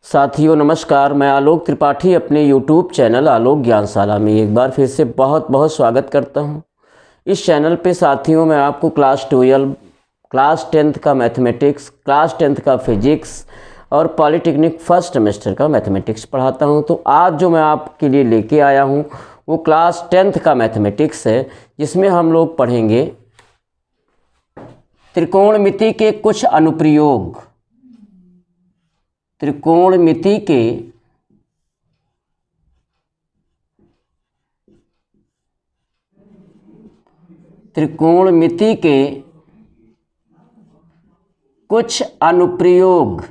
साथियों नमस्कार, मैं आलोक त्रिपाठी अपने YouTube चैनल आलोक ज्ञानशाला में एक बार फिर से बहुत बहुत स्वागत करता हूं। इस चैनल पे साथियों मैं आपको क्लास 12, क्लास 10th का मैथमेटिक्स, क्लास 10th का फिजिक्स और पॉलिटेक्निक फर्स्ट सेमेस्टर का मैथमेटिक्स पढ़ाता हूं। तो आज जो मैं आपके लिए लेके आया हूं वो क्लास 10th का मैथमेटिक्स है, जिसमें हम लोग पढ़ेंगे त्रिकोणमिति के कुछ अनुप्रयोग। त्रिकोणमिति के कुछ अनुप्रयोग।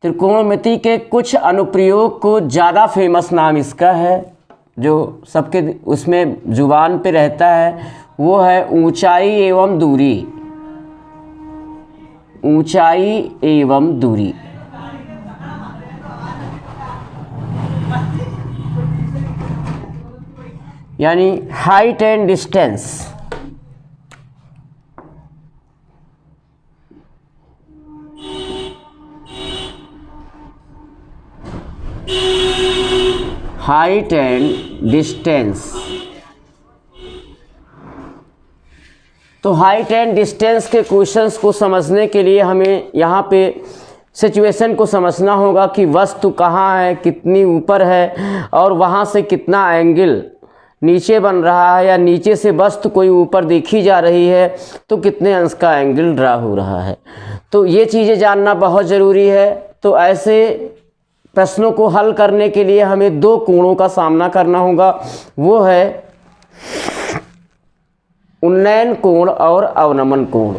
त्रिकोणमिति के कुछ अनुप्रयोग को ज़्यादा फेमस नाम इसका है, जो सबके उसमें जुबान पे रहता है, वो है ऊंचाई एवं दूरी। ऊंचाई एवं दूरी। यानी height and distance. Height and distance. तो हाइट एंड डिस्टेंस के क्वेश्चंस को समझने के लिए हमें यहाँ पे सिचुएशन को समझना होगा कि वस्तु कहाँ है, कितनी ऊपर है और वहाँ से कितना एंगल नीचे बन रहा है, या नीचे से वस्तु कोई ऊपर देखी जा रही है तो कितने अंश का एंगल ड्रा हो रहा है। तो ये चीज़ें जानना बहुत ज़रूरी है। तो ऐसे प्रश्नों को हल करने के लिए हमें दो कोणों का सामना करना होगा, वो है उन्नयन कोण और अवनमन कोण,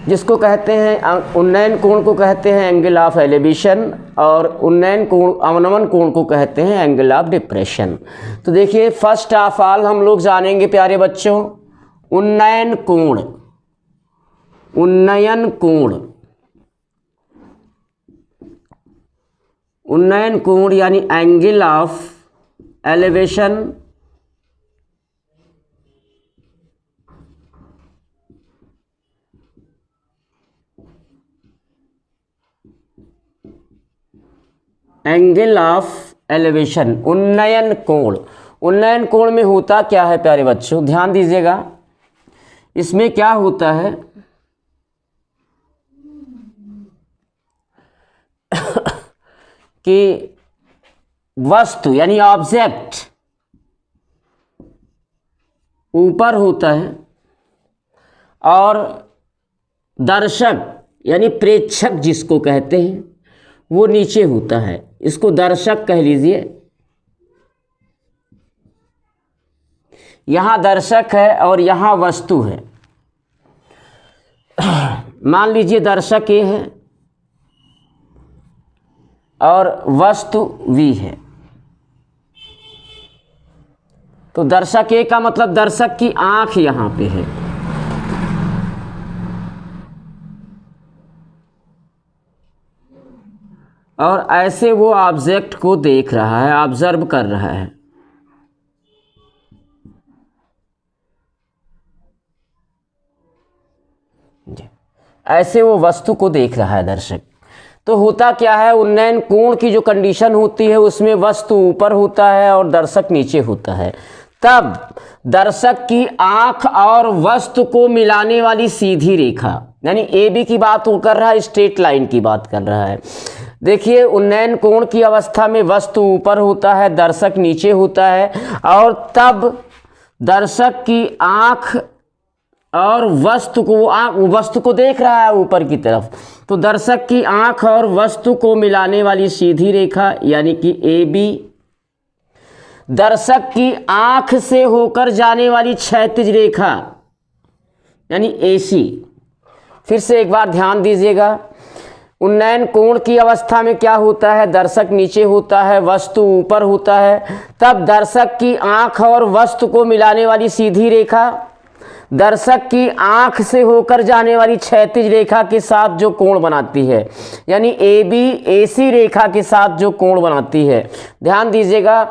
जिसको कहते हैं उन्नयन कोण को कहते हैं एंगल ऑफ एलिवेशन और अवनमन कोण को कहते हैं एंगल ऑफ डिप्रेशन। तो देखिए, फर्स्ट ऑफ ऑल हम लोग जानेंगे प्यारे बच्चों उन्नयन कोण। उन्नयन कोण। उन्नयन कोण यानी angle of elevation angle of elevation. उन्नयन कोण। उन्नयन कोण में होता क्या है प्यारे बच्चों, ध्यान दीजिएगा। इसमें क्या होता है कि वस्तु यानी ऑब्जेक्ट ऊपर होता है और दर्शक यानी प्रेक्षक जिसको कहते हैं वो नीचे होता है। इसको दर्शक कह लीजिए। यहाँ दर्शक है और यहाँ वस्तु है। मान लीजिए दर्शक ए है और वस्तु वी है। तो दर्शक ए का मतलब दर्शक की आंख यहाँ पे है, और ऐसे वो ऑब्जेक्ट को देख रहा है, ऑब्जर्व कर रहा है। ऐसे वो वस्तु को देख रहा है दर्शक। तो होता क्या है, उन्नयन कोण की जो कंडीशन होती है उसमें वस्तु ऊपर होता है और दर्शक नीचे होता है। तब दर्शक की आंख और वस्तु को मिलाने वाली सीधी रेखा, यानी ए बी की बात वो कर रहा है, स्ट्रेट लाइन की बात कर रहा है। देखिए, उन्नयन कोण की अवस्था में वस्तु ऊपर होता है, दर्शक नीचे होता है, और तब दर्शक की आंख और वस्तु को देख रहा है ऊपर की तरफ। तो दर्शक की आंख और वस्तु को मिलाने वाली सीधी रेखा यानी कि ए बी, दर्शक की आंख से होकर जाने वाली क्षैतिज रेखा यानी ए सी। फिर से एक बार ध्यान दीजिएगा, उन्नयन कोण की अवस्था में क्या होता है, दर्शक नीचे होता है, वस्तु ऊपर होता है। तब दर्शक की आंख और वस्तु को मिलाने वाली सीधी रेखा दर्शक की आंख से होकर जाने वाली क्षैतिज रेखा के साथ जो कोण बनाती है, यानी ए बी ए सी रेखा के साथ जो कोण बनाती है। ध्यान दीजिएगा,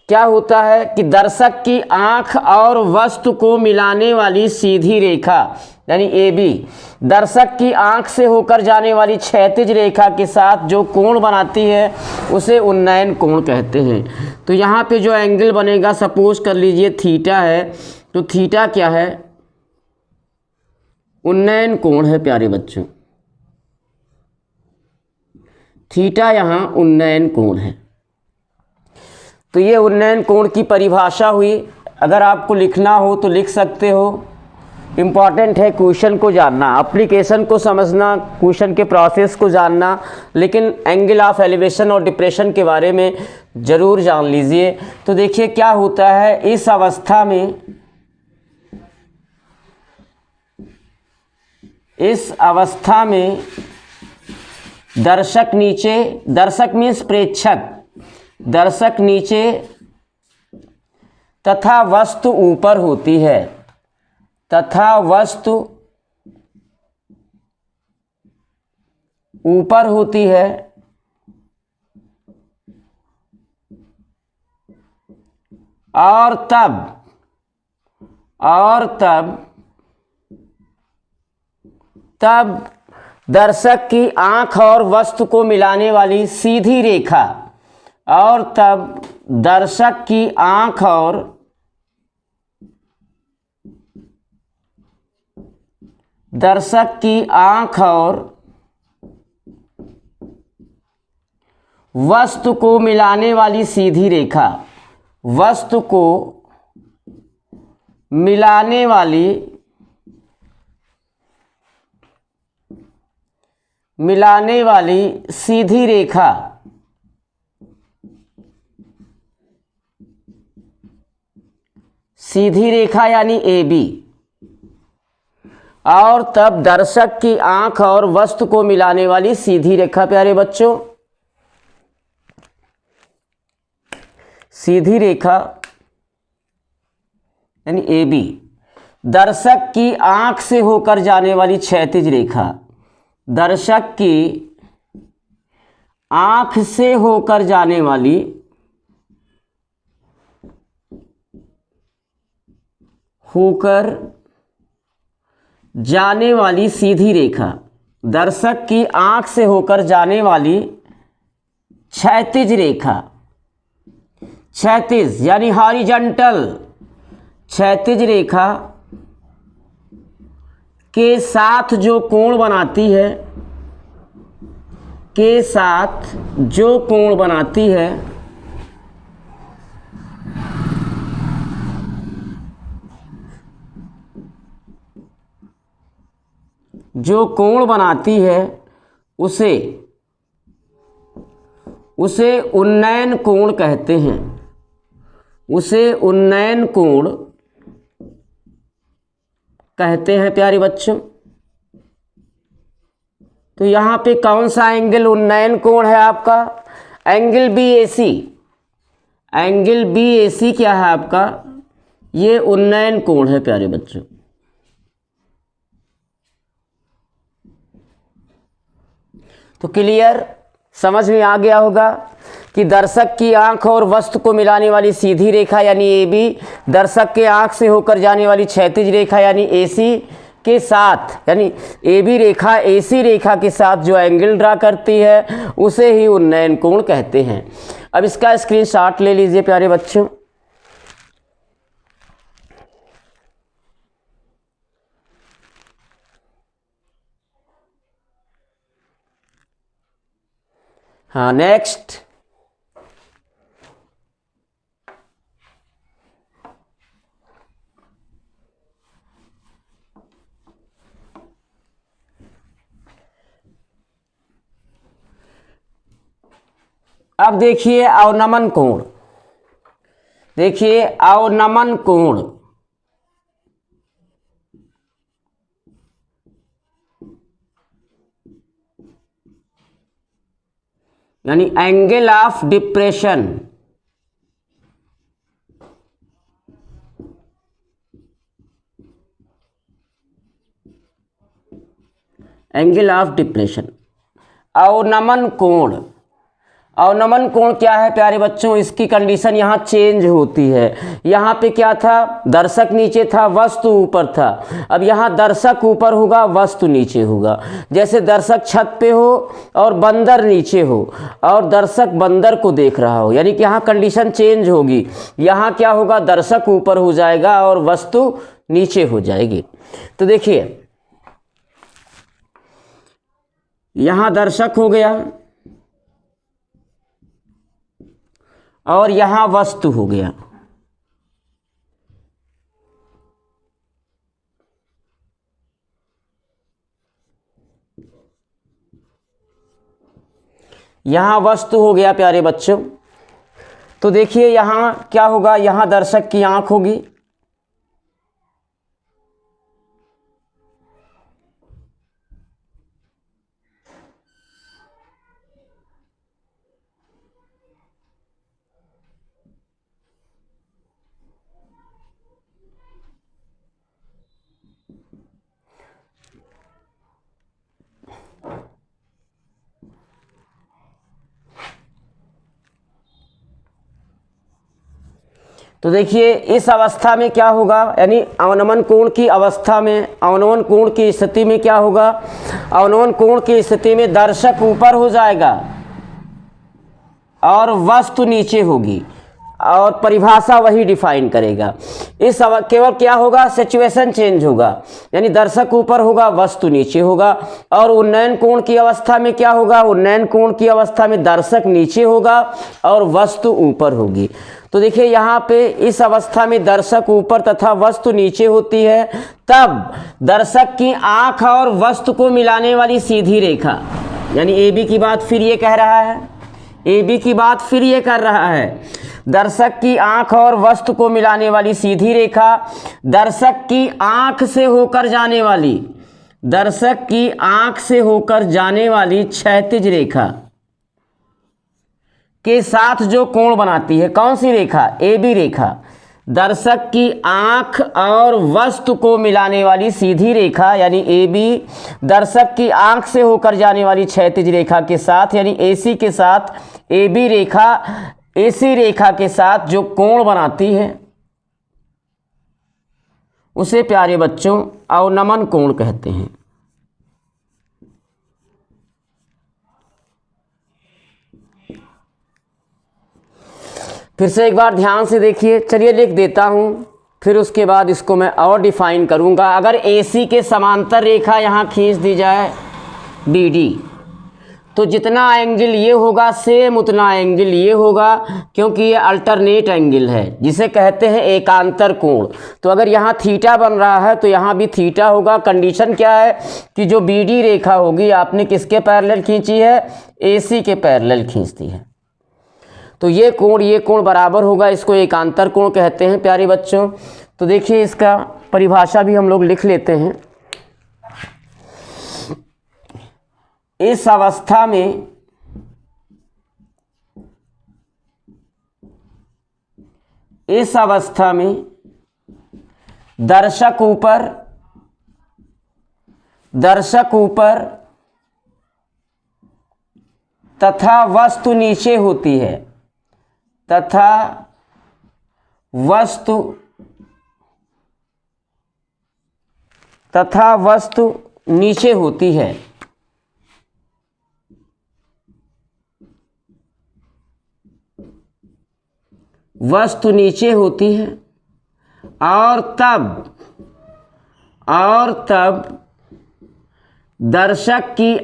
क्या होता है कि दर्शक की आंख और वस्तु को मिलाने वाली सीधी रेखा यानी ए बी दर्शक की आंख से होकर जाने वाली क्षैतिज रेखा के साथ जो कोण बनाती है उसे उन्नयन कोण कहते हैं। तो यहाँ पे जो एंगल बनेगा, सपोज कर लीजिए थीटा है, तो थीटा क्या है? उन्नयन कोण है प्यारे बच्चों। थीटा यहाँ उन्नयन कोण है। तो ये उन्नयन कोण की परिभाषा हुई। अगर आपको लिखना हो तो लिख सकते हो। इम्पॉर्टेंट है क्वेश्चन को जानना, एप्लीकेशन को समझना, क्वेश्चन के प्रोसेस को जानना, लेकिन एंगल ऑफ एलिवेशन और डिप्रेशन के बारे में ज़रूर जान लीजिए। तो देखिए क्या होता है इस अवस्था में, दर्शक नीचे, दर्शक मीन्स प्रेक्षक, दर्शक नीचे तथा वस्तु ऊपर होती है, तथा वस्तु ऊपर होती है, और तब दर्शक की आंख और वस्तु को मिलाने वाली सीधी रेखा, और तब दर्शक की आंख और वस्तु को मिलाने वाली सीधी रेखा, वस्तु को मिलाने वाली सीधी रेखा यानी ए बी, और तब दर्शक की आंख और वस्तु को मिलाने वाली सीधी रेखा। प्यारे बच्चों, सीधी रेखा यानी ए बी, दर्शक की आंख से होकर जाने वाली क्षैतिज रेखा, दर्शक की आंख से होकर जाने वाली सीधी रेखा, दर्शक की आंख से होकर जाने वाली क्षैतिज रेखा, क्षैतिज यानी हॉरिजॉन्टल, क्षैतिज रेखा के साथ जो कोण बनाती है, उसे उन्नयन कोण कहते हैं, उसे उन्नयन कोण कहते हैं प्यारे बच्चों। तो यहाँ पे कौन सा एंगल उन्नयन कोण है आपका? एंगल बी ए सी, एंगल बी ए सी क्या है आपका? ये उन्नयन कोण है प्यारे बच्चों। तो क्लियर, समझ में आ गया होगा कि दर्शक की आंख और वस्तु को मिलाने वाली सीधी रेखा यानी ए बी, दर्शक के आंख से होकर जाने वाली क्षैतिज रेखा यानी ए सी के साथ, यानी ए बी रेखा ए सी रेखा के साथ जो एंगल ड्रा करती है उसे ही उन्नयन कोण कहते हैं। अब इसका स्क्रीनशॉट ले लीजिए प्यारे बच्चों। हाँ, नेक्स्ट। अब देखिए अवनमन कोण, देखिए अवनमन कोण, यानी angle of depression, angle of depression, अवनमन कोण, अवनमन कोण क्या है प्यारे बच्चों, इसकी कंडीशन यहाँ चेंज होती है। यहाँ पे क्या था, दर्शक नीचे था, वस्तु ऊपर था। अब यहाँ दर्शक ऊपर होगा, वस्तु नीचे होगा। जैसे दर्शक छत पे हो और बंदर नीचे हो और दर्शक बंदर को देख रहा हो, यानी कि यहाँ कंडीशन चेंज होगी। यहाँ क्या होगा, दर्शक ऊपर हो जाएगा और वस्तु नीचे हो जाएगी। तो देखिए यहाँ दर्शक हो गया और यहाँ वस्तु हो गया। यहाँ वस्तु हो गया प्यारे बच्चों। तो देखिए यहाँ क्या होगा, यहाँ दर्शक की आंख होगी, तो देखिए इस अवस्था में क्या होगा, यानी अवनमन कोण की अवस्था में, अवनमन कोण की स्थिति में क्या होगा, अवनमन कोण की स्थिति में दर्शक ऊपर हो जाएगा और वस्तु नीचे होगी और परिभाषा वही डिफाइन करेगा। केवल क्या होगा, सिचुएशन चेंज होगा, यानी दर्शक ऊपर होगा, वस्तु नीचे होगा। और उन्नयन कोण की अवस्था में क्या होगा, उन्नयन कोण की अवस्था में दर्शक नीचे होगा और वस्तु ऊपर होगी। तो देखिए यहाँ पे इस अवस्था में दर्शक ऊपर तथा वस्तु नीचे होती है, तब दर्शक की आंख और वस्तु को मिलाने वाली सीधी रेखा, यानी ए बी की बात फिर ये कह रहा है, ए बी की बात फिर ये कर रहा है, दर्शक की आंख और वस्तु को मिलाने वाली सीधी रेखा, दर्शक की आंख से होकर जाने वाली, दर्शक की आंख से होकर जाने वाली क्षैतिज रेखा के साथ जो कोण बनाती है, कौन सी रेखा, ए बी रेखा, दर्शक की आंख और वस्तु को मिलाने वाली सीधी रेखा यानी ए बी, दर्शक की आंख से होकर जाने वाली क्षैतिज रेखा के साथ यानी AC के साथ, ए बी रेखा AC रेखा के साथ जो कोण बनाती है उसे प्यारे बच्चों अवनमन कोण कहते हैं। फिर से एक बार ध्यान से देखिए, चलिए लिख देता हूं, फिर उसके बाद इसको मैं और डिफाइन करूंगा। अगर AC के समांतर रेखा यहाँ खींच दी जाए BD, तो जितना एंगल ये होगा सेम उतना एंगल ये होगा, क्योंकि ये अल्टरनेट एंगल है जिसे कहते हैं एकांतर कोण। तो अगर यहाँ थीटा बन रहा है तो यहाँ भी थीटा होगा। कंडीशन क्या है कि जो BD रेखा होगी आपने किसके पैरेलल खींची है, AC के पैरेलल खींचती है। तो ये कोण बराबर होगा, इसको एकांतर कोण कहते हैं प्यारे बच्चों। तो देखिए इसका परिभाषा भी हम लोग लिख लेते हैं। इस अवस्था में दर्शक ऊपर तथा वस्तु नीचे होती है, तथा वस्तु नीचे होती है। वस्तु नीचे होती है और तब दर्शक की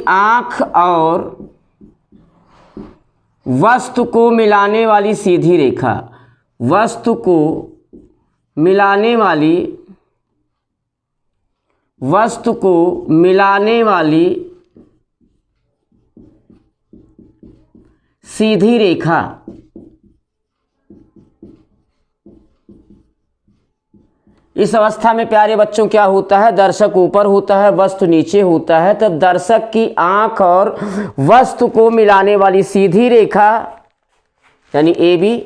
आंख और वस्तु को मिलाने वाली सीधी रेखा, वस्तु को मिलाने वाली सीधी रेखा इस अवस्था में प्यारे बच्चों क्या होता है, दर्शक ऊपर होता है, वस्तु नीचे होता है, तब दर्शक की आंख और वस्तु को मिलाने वाली सीधी रेखा यानी AB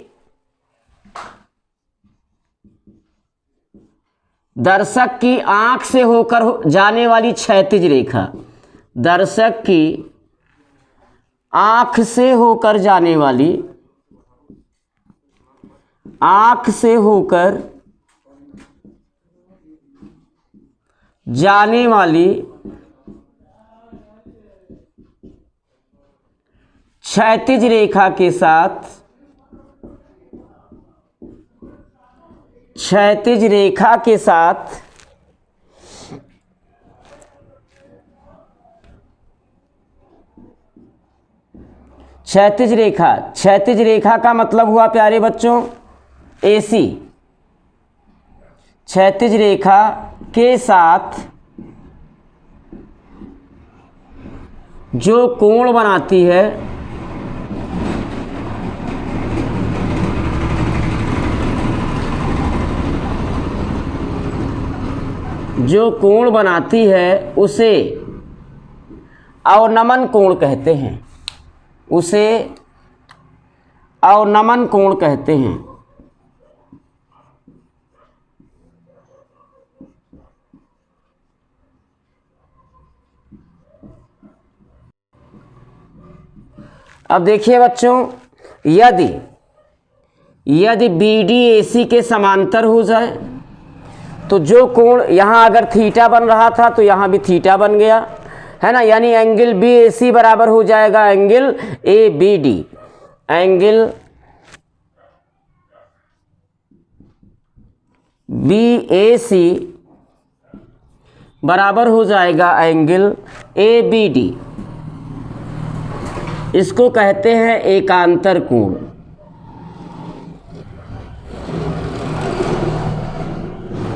दर्शक की आंख से होकर जाने वाली क्षैतिज रेखा, दर्शक की आंख से होकर जाने वाली, आंख से होकर जाने वाली क्षैतिज रेखा के साथ, क्षैतिज रेखा के साथ क्षैतिज रेखा, क्षैतिज रेखा का मतलब हुआ प्यारे बच्चों AC, क्षैतिज रेखा के साथ जो कोण बनाती है, जो कोण बनाती है उसे अवनमन कोण कहते हैं, उसे अवनमन कोण कहते हैं। अब देखिए बच्चों, यदि BD AC के समांतर हो जाए तो जो कोण यहाँ अगर थीटा बन रहा था तो यहाँ भी थीटा बन गया, है ना, यानी एंगल BAC बराबर हो जाएगा एंगल ABD, एंगल BAC बराबर हो जाएगा एंगल ABD। इसको कहते हैं एकांतर कोण।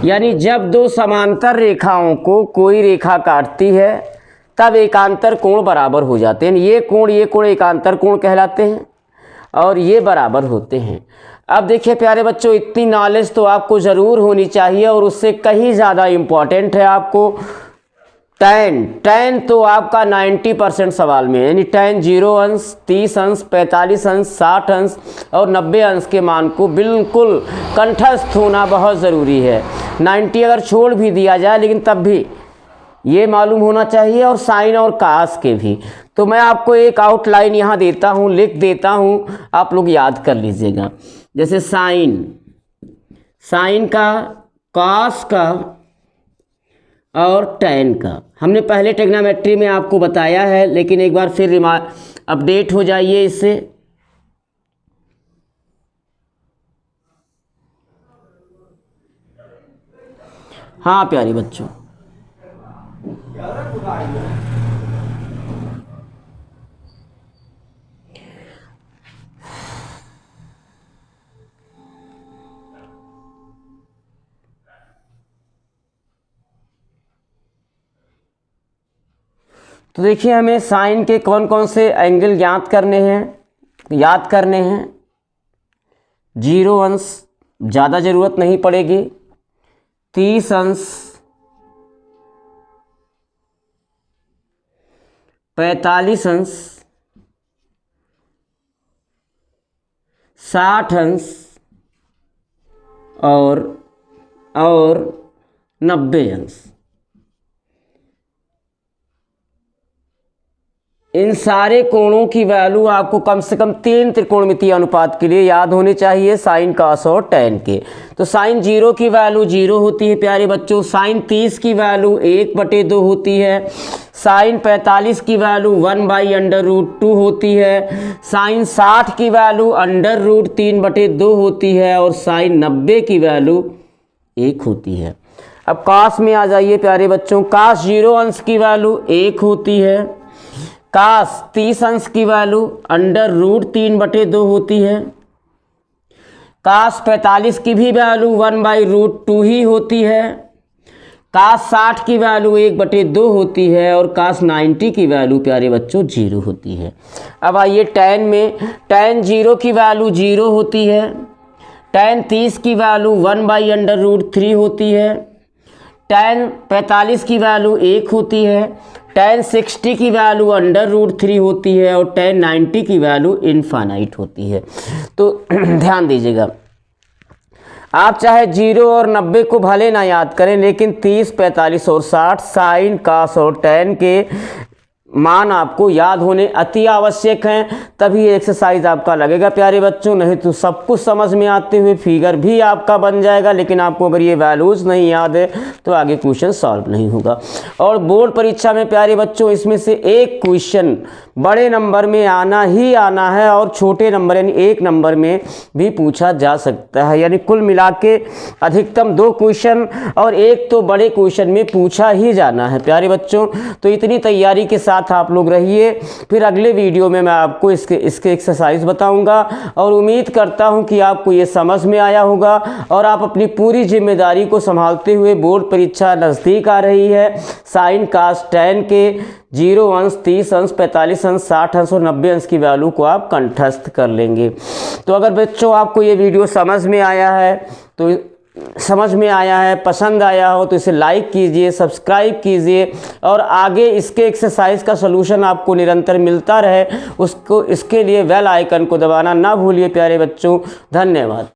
यानी जब दो समांतर रेखाओं को कोई रेखा काटती है तब एकांतर कोण बराबर हो जाते हैं। ये कोण एकांतर कोण कहलाते हैं और ये बराबर होते हैं। अब देखिए प्यारे बच्चों, इतनी नॉलेज तो आपको ज़रूर होनी चाहिए और उससे कहीं ज़्यादा इम्पॉर्टेंट है आपको tan तो आपका 90% सवाल में, यानी tan 0 अंश, 30 अंश, 45 अंश, 60 अंश और 90 अंश के मान को बिल्कुल कंठस्थ होना बहुत ज़रूरी है। 90 अगर छोड़ भी दिया जाए लेकिन तब भी ये मालूम होना चाहिए, और साइन और कास के भी। तो मैं आपको एक आउटलाइन यहाँ देता हूँ, लिख देता हूँ, आप लोग याद कर लीजिएगा। जैसे साइन का, कास का और टैन का हमने पहले ट्रिग्नोमेट्री में आपको बताया है, लेकिन एक बार फिर अपडेट हो जाइए इससे। हाँ प्यारे बच्चों, तो देखिए हमें साइन के कौन कौन से एंगल ज्ञात करने हैं, याद करने हैं। 0 अंश ज़्यादा ज़रूरत नहीं पड़ेगी, 30 अंश, 45 अंश, 60 अंश और 90 अंश। इन सारे कोणों की वैल्यू आपको कम से कम 3 त्रिकोणमितीय अनुपात के लिए याद होने चाहिए, साइन, कास और टैन के। तो साइन 0 की वैल्यू 0 होती है प्यारे बच्चों, साइन 30 की वैल्यू 1/2 होती है, साइन 45 की वैल्यू 1/√2 होती है, साइन 60 की वैल्यू √3/2 होती है और साइन 90 की वैल्यू 1 होती है। अब कास में आ जाइए प्यारे बच्चों, कास 0 अंश की वैल्यू 1 होती है, कास 30 अंश की वैल्यू √3/2 होती है, कास 45 की भी वैल्यू 1/√2 ही होती है, कास 60 की वैल्यू 1/2 होती है और कास 90 की वैल्यू प्यारे बच्चों 0 होती है। अब आइए टैन में, टैन 0 की वैल्यू 0 होती है, टैन 30 की वैल्यू 1/√3 होती है, टैन 45 की वैल्यू 1 होती है, टैन 60 की वैल्यू √3 होती है और टैन 90 की वैल्यू इनफाइनाइट होती है। तो ध्यान दीजिएगा। आप चाहे 0 और 90 को भले ना याद करें, लेकिन 30, 45 और 60 साइन, कास और टैन के मान आपको याद होने अति आवश्यक हैं, तभी एक्सरसाइज आपका लगेगा प्यारे बच्चों। नहीं तो सब कुछ समझ में आते हुए फिगर भी आपका बन जाएगा, लेकिन आपको अगर ये वैल्यूज़ नहीं याद है तो आगे क्वेश्चन सॉल्व नहीं होगा। और बोर्ड परीक्षा में प्यारे बच्चों इसमें से एक क्वेश्चन बड़े नंबर में आना ही आना है और छोटे नंबर यानी 1 नंबर में भी पूछा जा सकता है, यानी कुल मिला के अधिकतम 2 क्वेश्चन और एक तो बड़े क्वेश्चन में पूछा ही जाना है प्यारे बच्चों। तो इतनी तैयारी के साथ आप लोग रहिए, फिर अगले वीडियो में मैं आपको इसके एक्सरसाइज बताऊंगा और उम्मीद करता हूं कि आपको ये समझ में आया होगा और आप अपनी पूरी जिम्मेदारी को संभालते हुए, बोर्ड परीक्षा नज़दीक आ रही है, साइन कास टैन के 0 अंश, 30 अंश, 45 अंश, 60 अंश और 90 अंश की वैल्यू को आप कंठस्थ कर लेंगे। तो अगर बच्चों आपको ये वीडियो समझ में आया है, पसंद आया हो तो इसे लाइक कीजिए, सब्सक्राइब कीजिए और आगे इसके एक्सरसाइज का सलूशन आपको निरंतर मिलता रहे इसके लिए बेल आइकन को दबाना ना भूलिए प्यारे बच्चों। धन्यवाद।